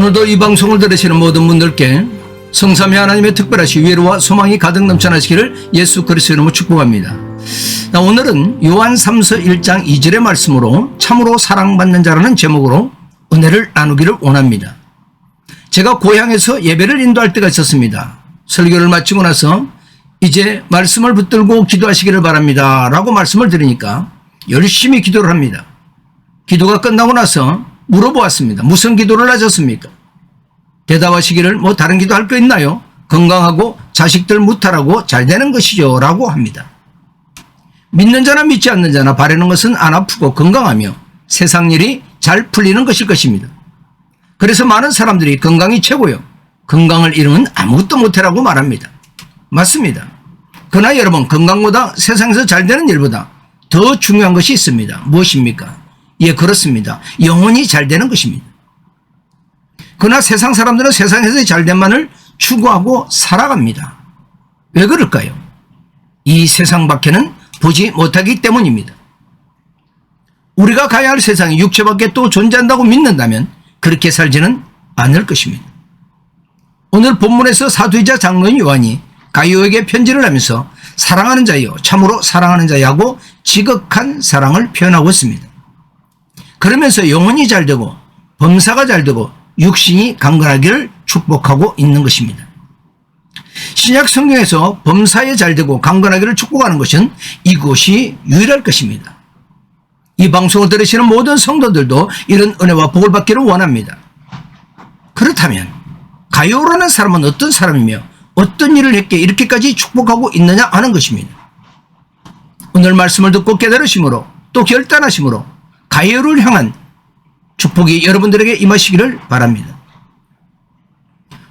오늘도 이 방송을 들으시는 모든 분들께 성삼위 하나님의 특별하신 위로와 소망이 가득 넘쳐나시기를 예수 그리스도의 이름으로 축복합니다. 오늘은 요한 3서 1장 2절의 말씀으로 참으로 사랑받는 자라는 제목으로 은혜를 나누기를 원합니다. 제가 고향에서 예배를 인도할 때가 있었습니다. 설교를 마치고 나서 이제 말씀을 붙들고 기도하시기를 바랍니다 라고 말씀을 드리니까 열심히 기도를 합니다. 기도가 끝나고 나서 물어보았습니다. 무슨 기도를 하셨습니까? 대답하시기를 다른 기도 할 거 있나요? 건강하고 자식들 무탈하고 잘 되는 것이죠 라고 합니다. 믿는 자나 믿지 않는 자나 바라는 것은 안 아프고 건강하며 세상 일이 잘 풀리는 것일 것입니다. 그래서 많은 사람들이 건강이 최고요, 건강을 잃으면 아무것도 못해라고 말합니다. 맞습니다. 그러나 여러분, 건강보다 세상에서 잘 되는 일보다 더 중요한 것이 있습니다. 무엇입니까? 예, 그렇습니다. 영혼이 잘 되는 것입니다. 그러나 세상 사람들은 세상에서의 잘됨만을 추구하고 살아갑니다. 왜 그럴까요? 이 세상 밖에는 보지 못하기 때문입니다. 우리가 가야 할 세상이 육체 밖에 또 존재한다고 믿는다면 그렇게 살지는 않을 것입니다. 오늘 본문에서 사도이자 장로인 요한이 가이오에게 편지를 하면서 사랑하는 자여, 참으로 사랑하는 자야고 지극한 사랑을 표현하고 있습니다. 그러면서 영혼이 잘 되고 범사가 잘 되고 육신이 강건하기를 축복하고 있는 것입니다. 신약 성경에서 범사에 잘 되고 강건하기를 축복하는 것은 이것이 유일할 것입니다. 이 방송을 들으시는 모든 성도들도 이런 은혜와 복을 받기를 원합니다. 그렇다면 가이오라는 사람은 어떤 사람이며 어떤 일을 했기에 이렇게까지 축복하고 있느냐 하는 것입니다. 오늘 말씀을 듣고 깨달으심으로 또 결단하심으로 가이오를 향한 축복이 여러분들에게 임하시기를 바랍니다.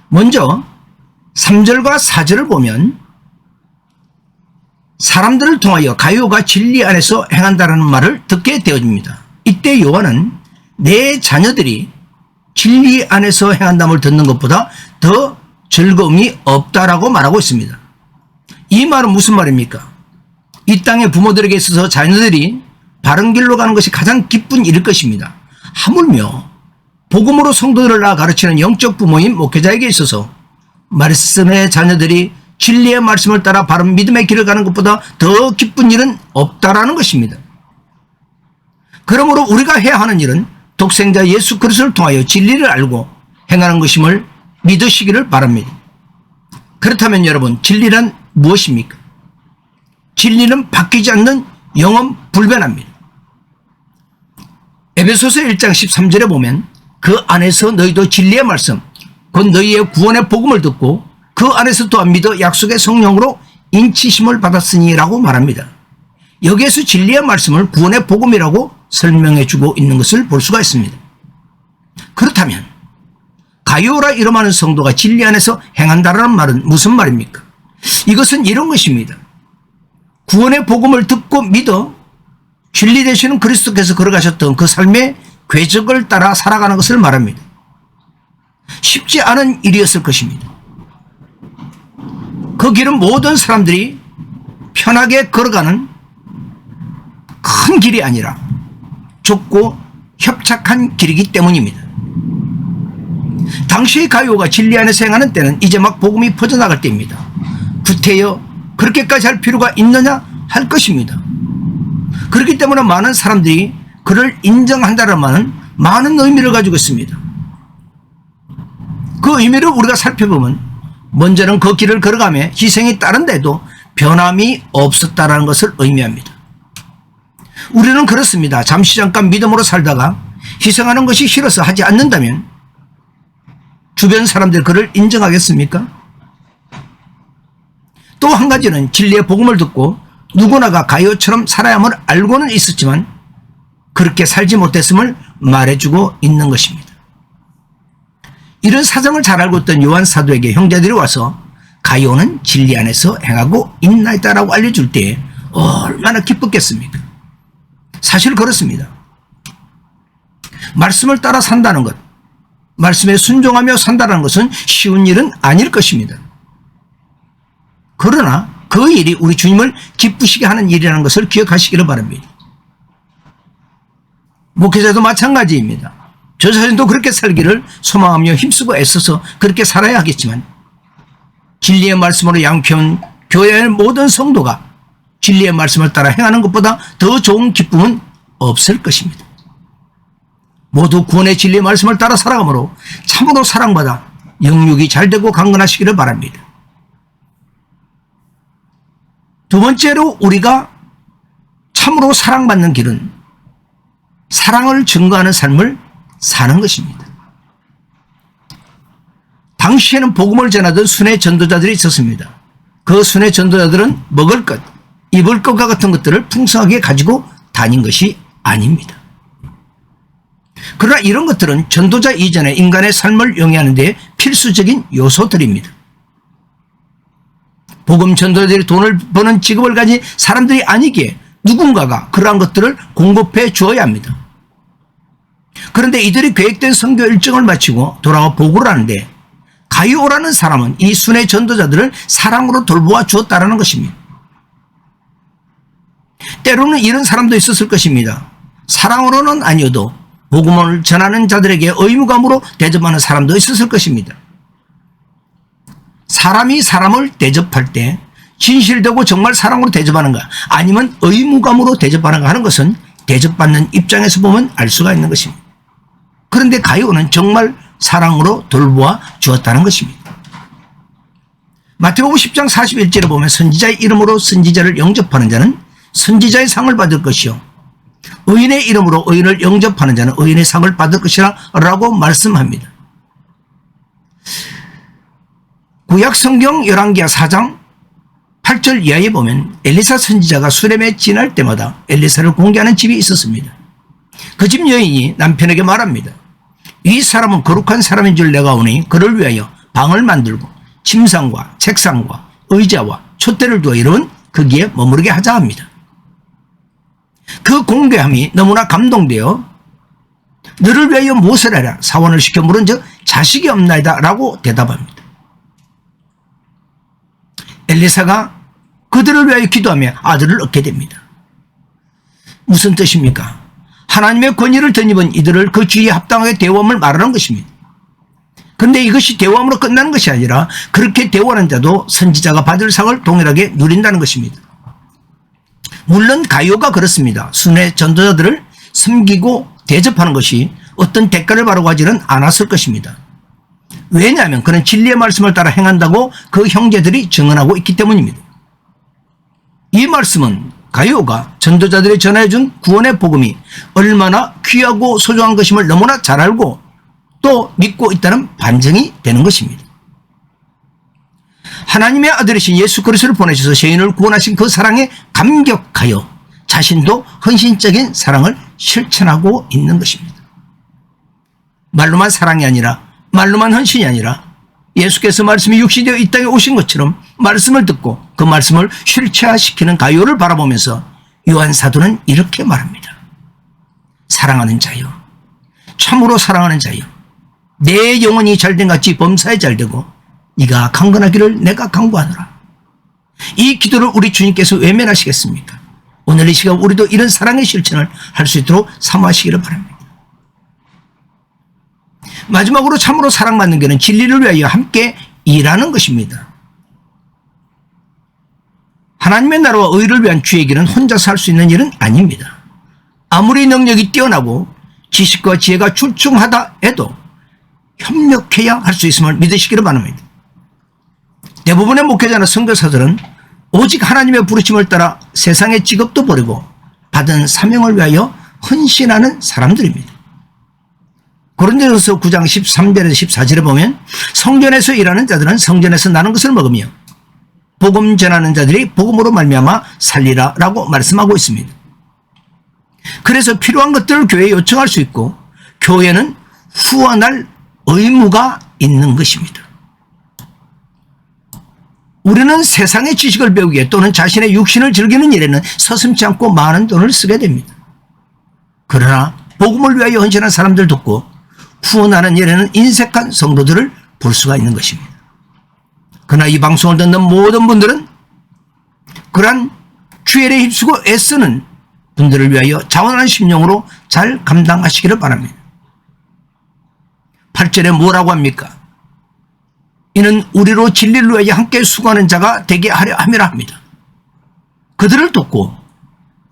먼저 3절과 4절을 보면 사람들을 통하여 가이오가 진리 안에서 행한다라는 말을 듣게 되어집니다. 이때 요한은 내 자녀들이 진리 안에서 행한다를 듣는 것보다 더 즐거움이 없다라고 말하고 있습니다. 이 말은 무슨 말입니까? 이 땅의 부모들에게 있어서 자녀들이 바른 길로 가는 것이 가장 기쁜 일일 것입니다. 하물며 복음으로 성도들을 낳아 가르치는 영적 부모인 목회자에게 있어서 말씀의 자녀들이 진리의 말씀을 따라 바른 믿음의 길을 가는 것보다 더 기쁜 일은 없다라는 것입니다. 그러므로 우리가 해야 하는 일은 독생자 예수 그리스도를 통하여 진리를 알고 행하는 것임을 믿으시기를 바랍니다. 그렇다면 여러분, 진리란 무엇입니까? 진리는 바뀌지 않는 영원 불변합니다. 에베소서 1장 13절에 보면 그 안에서 너희도 진리의 말씀 곧 너희의 구원의 복음을 듣고 그 안에서 또한 믿어 약속의 성령으로 인치심을 받았으니 라고 말합니다. 여기에서 진리의 말씀을 구원의 복음이라고 설명해 주고 있는 것을 볼 수가 있습니다. 그렇다면 가이오라 이름하는 성도가 진리 안에서 행한다라는 말은 무슨 말입니까? 이것은 이런 것입니다. 구원의 복음을 듣고 믿어 진리 되시는 그리스도께서 걸어가셨던 그 삶의 궤적을 따라 살아가는 것을 말합니다. 쉽지 않은 일이었을 것입니다. 그 길은 모든 사람들이 편하게 걸어가는 큰 길이 아니라 좁고 협착한 길이기 때문입니다. 당시의 가이오가 진리 안에서 행하는 때는 이제 막 복음이 퍼져나갈 때입니다. 구태여 그렇게까지 할 필요가 있느냐 할 것입니다. 그렇기 때문에 많은 사람들이 그를 인정한다는 말은 많은 의미를 가지고 있습니다. 그 의미를 우리가 살펴보면 먼저는 그 길을 걸어가며 희생이 따른데도 변함이 없었다는 것을 의미합니다. 우리는 그렇습니다. 잠시 잠깐 믿음으로 살다가 희생하는 것이 싫어서 하지 않는다면 주변 사람들 그를 인정하겠습니까? 또 한 가지는 진리의 복음을 듣고 누구나가 가이오처럼 살아야만 알고는 있었지만 그렇게 살지 못했음을 말해주고 있는 것입니다. 이런 사정을 잘 알고 있던 요한 사도에게 형제들이 와서 가이오는 진리 안에서 행하고 있나이다라고 알려줄 때 얼마나 기뻤겠습니까? 사실 그렇습니다. 말씀을 따라 산다는 것, 말씀에 순종하며 산다는 것은 쉬운 일은 아닐 것입니다. 그러나 그 일이 우리 주님을 기쁘시게 하는 일이라는 것을 기억하시기를 바랍니다. 목회자도 마찬가지입니다. 저 자신도 그렇게 살기를 소망하며 힘쓰고 애써서 그렇게 살아야 하겠지만 진리의 말씀으로 양평 교회의 모든 성도가 진리의 말씀을 따라 행하는 것보다 더 좋은 기쁨은 없을 것입니다. 모두 구원의 진리의 말씀을 따라 살아가므로 참으로 사랑받아 영육이 잘되고 강건하시기를 바랍니다. 두 번째로 우리가 참으로 사랑받는 길은 사랑을 증거하는 삶을 사는 것입니다. 당시에는 복음을 전하던 순회 전도자들이 있었습니다. 그 순회 전도자들은 먹을 것, 입을 것과 같은 것들을 풍성하게 가지고 다닌 것이 아닙니다. 그러나 이런 것들은 전도자 이전에 인간의 삶을 영위하는 데 필수적인 요소들입니다. 복음 전도자들이 돈을 버는 직업을 가진 사람들이 아니기에 누군가가 그러한 것들을 공급해 주어야 합니다. 그런데 이들이 계획된 선교 일정을 마치고 돌아와 보고를 하는데 가이오라는 사람은 이 순회 전도자들을 사랑으로 돌보아 주었다라는 것입니다. 때로는 이런 사람도 있었을 것입니다. 사랑으로는 아니어도 복음을 전하는 자들에게 의무감으로 대접하는 사람도 있었을 것입니다. 사람이 사람을 대접할 때 진실되고 정말 사랑으로 대접하는가 아니면 의무감으로 대접하는가 하는 것은 대접받는 입장에서 보면 알 수가 있는 것입니다. 그런데 가이오는 정말 사랑으로 돌보아 주었다는 것입니다. 마태복음 10장 41절에 보면 선지자의 이름으로 선지자를 영접하는 자는 선지자의 상을 받을 것이요 의인의 이름으로 의인을 영접하는 자는 의인의 상을 받을 것이라 라고 말씀합니다. 구약 성경 열왕기하 4장 8절 이하에 보면 엘리사 선지자가 수렘에 지날 때마다 엘리사를 공개하는 집이 있었습니다. 그 집 여인이 남편에게 말합니다. 이 사람은 거룩한 사람인 줄 내가 오니 그를 위하여 방을 만들고 침상과 책상과 의자와 촛대를 두어 이런 거기에 머무르게 하자 합니다. 그 공개함이 너무나 감동되어 너를 위하여 무엇을 하랴 사원을 시켜 물은 즉 자식이 없나이다 라고 대답합니다. 엘리사가 그들을 위하여 기도하며 아들을 얻게 됩니다. 무슨 뜻입니까? 하나님의 권위를 덧입은 이들을 그 주위에 합당하게 대우함을 말하는 것입니다. 그런데 이것이 대우함으로 끝나는 것이 아니라 그렇게 대우하는 자도 선지자가 받을 상을 동일하게 누린다는 것입니다. 물론 가이오가 그렇습니다. 순회 전도자들을 섬기고 대접하는 것이 어떤 대가를 바라고 하지는 않았을 것입니다. 왜냐하면 그는 진리의 말씀을 따라 행한다고 그 형제들이 증언하고 있기 때문입니다. 이 말씀은 가이오가 전도자들이 전해준 구원의 복음이 얼마나 귀하고 소중한 것임을 너무나 잘 알고 또 믿고 있다는 반증이 되는 것입니다. 하나님의 아들이신 예수 그리스도를 보내셔서 죄인을 구원하신 그 사랑에 감격하여 자신도 헌신적인 사랑을 실천하고 있는 것입니다. 말로만 사랑이 아니라 말로만 헌신이 아니라 예수께서 말씀이 육신되어 이 땅에 오신 것처럼 말씀을 듣고 그 말씀을 실체화시키는 가이오를 바라보면서 요한 사도는 이렇게 말합니다. 사랑하는 자여, 참으로 사랑하는 자여, 내 영혼이 잘된 같이 범사에 잘되고 네가 강건하기를 내가 강구하노라. 이 기도를 우리 주님께서 외면하시겠습니까? 오늘 이 시간 우리도 이런 사랑의 실천을 할 수 있도록 사모하시기를 바랍니다. 마지막으로 참으로 사랑받는 것은 진리를 위하여 함께 일하는 것입니다. 하나님의 나라와 의를 위한 주의 길은 혼자서 할 수 있는 일은 아닙니다. 아무리 능력이 뛰어나고 지식과 지혜가 출중하다 해도 협력해야 할 수 있음을 믿으시기를 바랍니다. 대부분의 목회자나 선교사들은 오직 하나님의 부르심을 따라 세상의 직업도 버리고 받은 사명을 위하여 헌신하는 사람들입니다. 고린도전서 9장 13절에서 14절에 보면 성전에서 일하는 자들은 성전에서 나는 것을 먹으며 복음 전하는 자들이 복음으로 말미암아 살리라 라고 말씀하고 있습니다. 그래서 필요한 것들을 교회에 요청할 수 있고 교회는 후원할 의무가 있는 것입니다. 우리는 세상의 지식을 배우기에 또는 자신의 육신을 즐기는 일에는 서슴지 않고 많은 돈을 쓰게 됩니다. 그러나 복음을 위하여 헌신한 사람들 돕고 후원하는 일에는 인색한 성도들을 볼 수가 있는 것입니다. 그러나 이 방송을 듣는 모든 분들은 그러한 주일에 힘쓰고 애쓰는 분들을 위하여 자원하는 심령으로 잘 감당하시기를 바랍니다. 8절에 뭐라고 합니까? 이는 우리로 진리를 위하여 함께 수고하는 자가 되게 하려 함이라 합니다. 그들을 돕고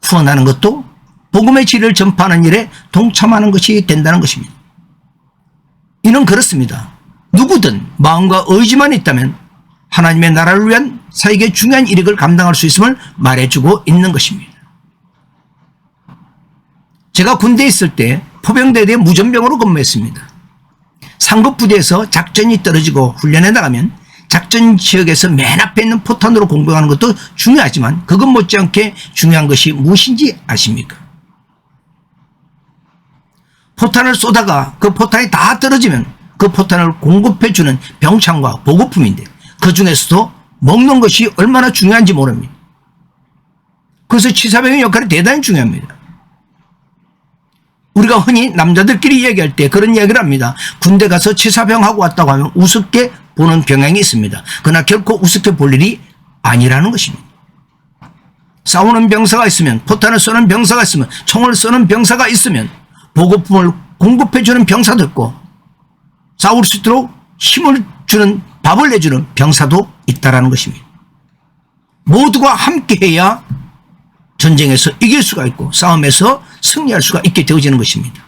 후원하는 것도 복음의 진리를 전파하는 일에 동참하는 것이 된다는 것입니다. 이는 그렇습니다. 누구든 마음과 의지만 있다면 하나님의 나라를 위한 사역의 중요한 일익을 감당할 수 있음을 말해주고 있는 것입니다. 제가 군대에 있을 때 포병대에 무전병으로 근무했습니다. 상급 부대에서 작전이 떨어지고 훈련에 나가면 작전 지역에서 맨 앞에 있는 포탄으로 공격하는 것도 중요하지만 그것 못지않게 중요한 것이 무엇인지 아십니까? 포탄을 쏘다가 그 포탄이 다 떨어지면 그 포탄을 공급해주는 병창과 보급품인데 그 중에서도 먹는 것이 얼마나 중요한지 모릅니다. 그래서 치사병의 역할이 대단히 중요합니다. 우리가 흔히 남자들끼리 얘기할 때 그런 이야기를 합니다. 군대 가서 치사병하고 왔다고 하면 우습게 보는 경향이 있습니다. 그러나 결코 우습게 볼 일이 아니라는 것입니다. 싸우는 병사가 있으면, 포탄을 쏘는 병사가 있으면, 총을 쏘는 병사가 있으면 보급품을 공급해주는 병사도 있고 싸울 수 있도록 힘을 주는, 밥을 내주는 병사도 있다는 것입니다. 모두가 함께해야 전쟁에서 이길 수가 있고 싸움에서 승리할 수가 있게 되어지는 것입니다.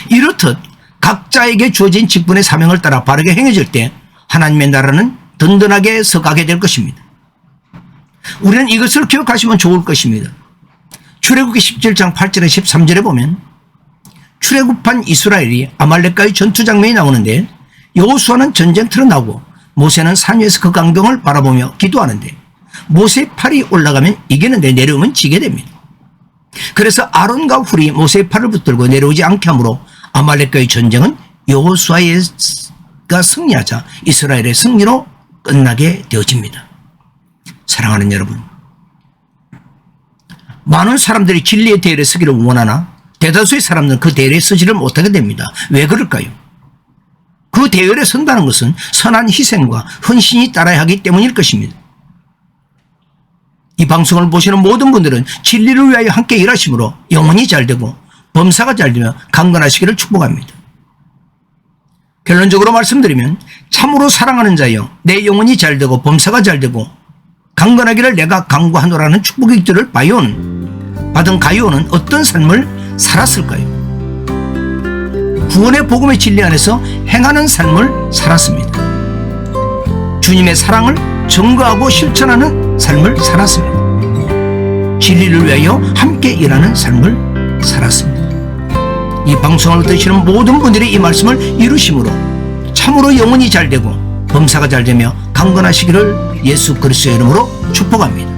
이렇듯 각자에게 주어진 직분의 사명을 따라 바르게 행해질 때 하나님의 나라는 든든하게 서가게 될 것입니다. 우리는 이것을 기억하시면 좋을 것입니다. 출애굽기 17장 8절에 13절에 보면 출애굽한 이스라엘이 아말렉과의 전투 장면이 나오는데 여호수아는 전쟁터로 나오고 모세는 산 위에서 그 광경을 바라보며 기도하는데 모세의 팔이 올라가면 이기는데 내려오면 지게 됩니다. 그래서 아론과 훌이 모세의 팔을 붙들고 내려오지 않게 하므로 아말렉과의 전쟁은 여호수아가 승리하자 이스라엘의 승리로 끝나게 되어집니다. 사랑하는 여러분, 많은 사람들이 진리의 대열에 서기를 원하나 대다수의 사람들은 그 대열에 서지를 못하게 됩니다. 왜 그럴까요? 그 대열에 선다는 것은 선한 희생과 헌신이 따라야 하기 때문일 것입니다. 이 방송을 보시는 모든 분들은 진리를 위하여 함께 일하심으로 영혼이 잘되고 범사가 잘되며 강건하시기를 축복합니다. 결론적으로 말씀드리면 참으로 사랑하는 자여 내 영혼이 잘되고 범사가 잘되고 강건하기를 내가 간구하노라는 축복의 기도를 받은 가이오는 어떤 삶을 살았을까요? 구원의 복음의 진리 안에서 행하는 삶을 살았습니다. 주님의 사랑을 증거하고 실천하는 삶을 살았습니다. 진리를 위하여 함께 일하는 삶을 살았습니다. 이 방송을 들으시는 모든 분들이 이 말씀을 이루심으로 참으로 영혼이 잘되고 범사가 잘되며 강건하시기를 예수 그리스도의 이름으로 축복합니다.